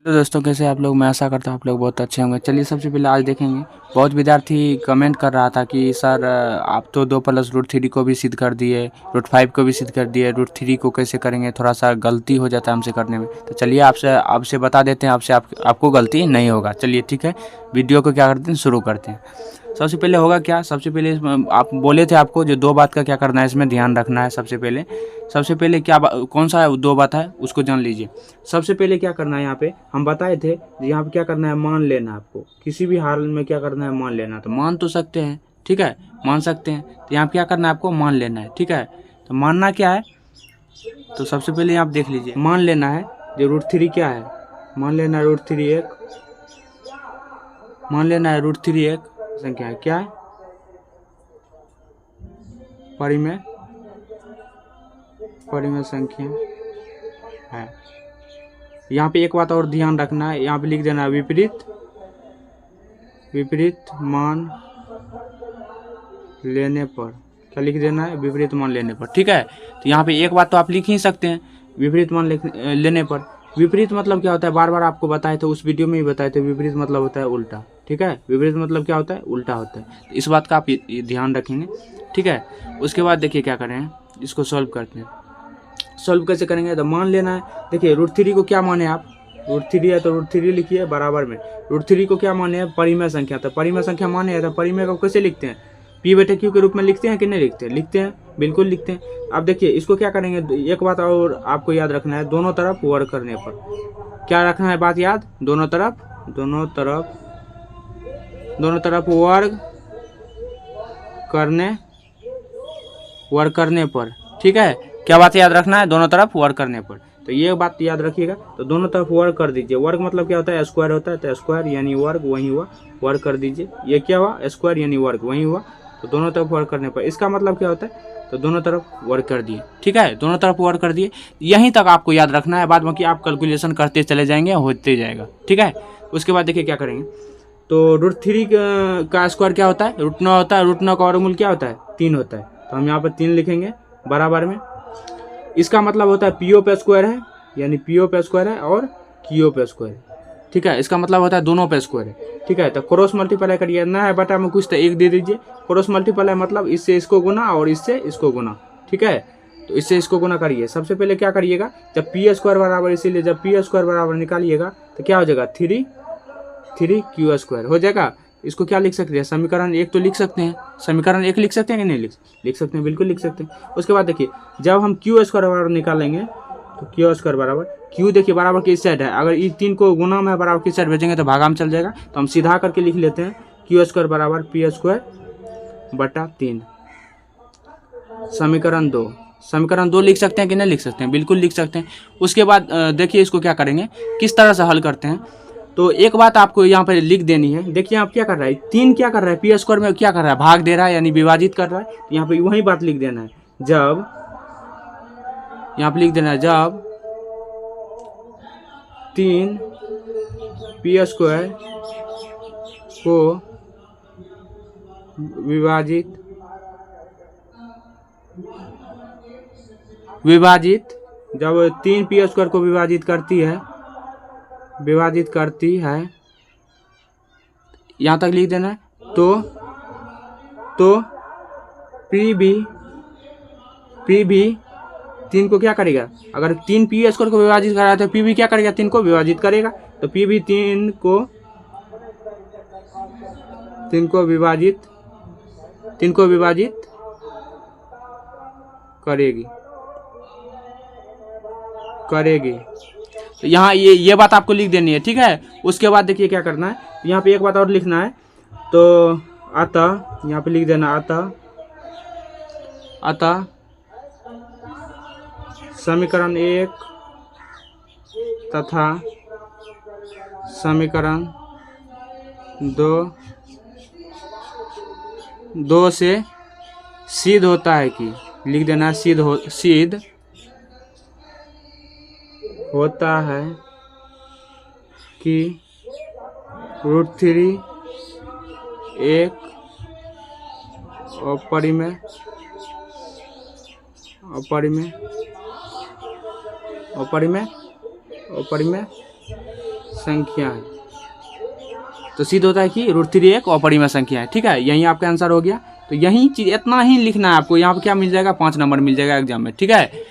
तो दोस्तों कैसे आप लोग। मैं आशा करता हूँ आप लोग बहुत अच्छे होंगे। चलिए सबसे पहले आज देखेंगे, बहुत विद्यार्थी कमेंट कर रहा था कि सर आप तो 2+√3 को भी सिद्ध कर दिए, √5 को भी सिद्ध कर दिए, √3 को कैसे करेंगे, थोड़ा सा गलती हो जाता है हमसे करने में। तो चलिए आपसे बता देते हैं, आपको गलती नहीं होगा। चलिए ठीक है, वीडियो को क्या करते हैं, शुरू करते हैं। सबसे पहले होगा क्या, सबसे पहले आप बोले थे आपको जो 2 बात का क्या करना है, इसमें ध्यान रखना है। सबसे पहले क्या कौन सा 2 बात है उसको जान लीजिए। सबसे पहले क्या करना है, यहाँ पे हम बताए थे, यहाँ पे क्या करना है, मान लेना है। आपको किसी भी हाल में क्या करना है, मान लेना। तो मान तो सकते हैं, ठीक है, मान सकते हैं। तो यहाँ पे क्या करना है, आपको मान लेना है, ठीक है। तो मानना क्या है, तो सबसे पहले यहाँ देख लीजिए, मान लेना है जो √3 क्या है, मान लेना है √3 एक, मान लेना है √3 एक संख्या है, क्या है, परिमेय संख्या है। यहाँ पे एक बात और ध्यान रखना है, यहाँ पे लिख देना है विपरीत मान लेने पर। क्या लिख देना है, विपरीत मान लेने पर, ठीक है। तो यहाँ पे एक बात तो आप लिख ही सकते हैं, विपरीत मान लेने पर। विपरीत मतलब क्या होता है, बार बार आपको बताए थे, उस वीडियो में ही बताए थे। विपरीत मतलब होता है उल्टा, ठीक है। विपरीत मतलब क्या होता है, उल्टा होता है। तो इस बात का आप ध्यान रखेंगे, ठीक है। उसके बाद देखिए क्या करें, इसको सॉल्व करते हैं। सॉल्व कैसे करेंगे, तो मान लेना है, देखिए √3 को क्या माने आप, √3 है तो √3 लिखिए बराबर में। √3 को क्या माने हैं, परिमेय संख्या। तो परिमेय संख्या माने है तो परिमेय को कैसे लिखते हैं, P/Q के रूप में लिखते हैं कि नहीं लिखते, लिखते हैं, बिल्कुल लिखते हैं। अब देखिए इसको क्या करेंगे, एक बात और आपको याद रखना है, दोनों तरफ वर्ग करने पर। क्या रखना है बात याद, दोनों तरफ वर्ग करने पर, ठीक है। क्या बात याद रखना है, दोनों तरफ वर्ग करने पर। तो ये बात याद रखिएगा। तो दोनों तरफ वर्ग कर दीजिए। वर्ग मतलब क्या होता है, स्क्वायर होता है। तो स्क्वायर यानी वर्ग, वही हुआ, वर्ग कर दीजिए। ये क्या हुआ, स्क्वायर यानी वर्ग, वही हुआ। तो दोनों तरफ वर्ग करने पर इसका मतलब क्या होता है, तो दोनों तरफ वर्ग कर दिए, ठीक है, दोनों तरफ वर्ग कर दिए। यहीं तक आपको याद रखना है, बाद बाकी आप कैलकुलेशन करते चले जाएंगे, होते जाएगा, ठीक है। उसके बाद देखिए क्या करेंगे, तो √3 का स्क्वायर क्या होता है, √9 होता है। √9 का वर्गमूल क्या होता है, 3 होता है। तो हम यहाँ पर 3 लिखेंगे बराबर में। इसका मतलब होता है PO पे स्क्वायर है, यानी PO पे स्क्वायर है और QO पे स्क्वायर है, ठीक है। इसका मतलब होता है दोनों पे स्क्वायर है, ठीक है। तो क्रॉस मल्टीप्लाई करिए, ना है बटा में कुछ तो 1 दे दीजिए। क्रॉस मल्टीप्लाई मतलब इससे इसको गुना और इससे इसको गुना, ठीक है। तो इससे इसको गुना करिए। सबसे पहले क्या करिएगा, जब P² बराबर, इसीलिए जब P² बराबर निकालिएगा तो क्या हो जाएगा, 3Q² हो जाएगा। इसको क्या लिख सकते हैं, समीकरण 1 तो लिख सकते हैं। समीकरण 1 लिख सकते हैं कि नहीं लिख सकते हैं, बिल्कुल लिख सकते हैं। उसके बाद देखिए, जब हम Q² बराबर निकालेंगे तो Q² बराबर, Q देखिए बराबर किस साइड है, अगर ये 3 को गुना में बराबर किस साइड भेजेंगे तो भागा में चल जाएगा। तो हम सीधा करके लिख लेते हैं, Q² बराबर P²/3। समीकरण 2 लिख सकते हैं कि नहीं लिख सकते हैं, बिल्कुल लिख सकते हैं। उसके बाद देखिए इसको क्या करेंगे, किस तरह से हल करते हैं। तो एक बात आपको यहाँ पर लिख देनी है। देखिए आप क्या कर रहा है, 3 क्या कर रहा है, P² में क्या कर रहा है, भाग दे रहा है, यानी विभाजित कर रहा है। तो यहाँ पे वही बात लिख देना है, जब यहाँ पे लिख देना है, जब 3 P² को विभाजित जब 3 P² को विभाजित करती है, यहाँ तक लिख देना है। तो P भी 3 को क्या करेगा, अगर 3 P² को विभाजित कर रहा है तो P भी क्या करेगा, 3 को विभाजित करेगा। तो P भी 3 को विभाजित करेगी। तो यहाँ ये बात आपको लिख देनी है, ठीक है। उसके बाद देखिए क्या करना है, यहाँ पे एक बात और लिखना है। तो अतः यहाँ पे लिख देना, अतः समीकरण 1 तथा समीकरण 2 से सिद्ध होता है कि, लिख देना सिद्ध होता है कि √3 एक अपरिमेय संख्याएं, तो सिद्ध होता है कि √3 एक अपरिमेय संख्या है। ठीक है, यही आपका आंसर हो गया। तो यही चीज इतना ही लिखना है आपको, यहाँ पे क्या मिल जाएगा 5 नंबर मिल जाएगा एग्जाम में। ठीक है।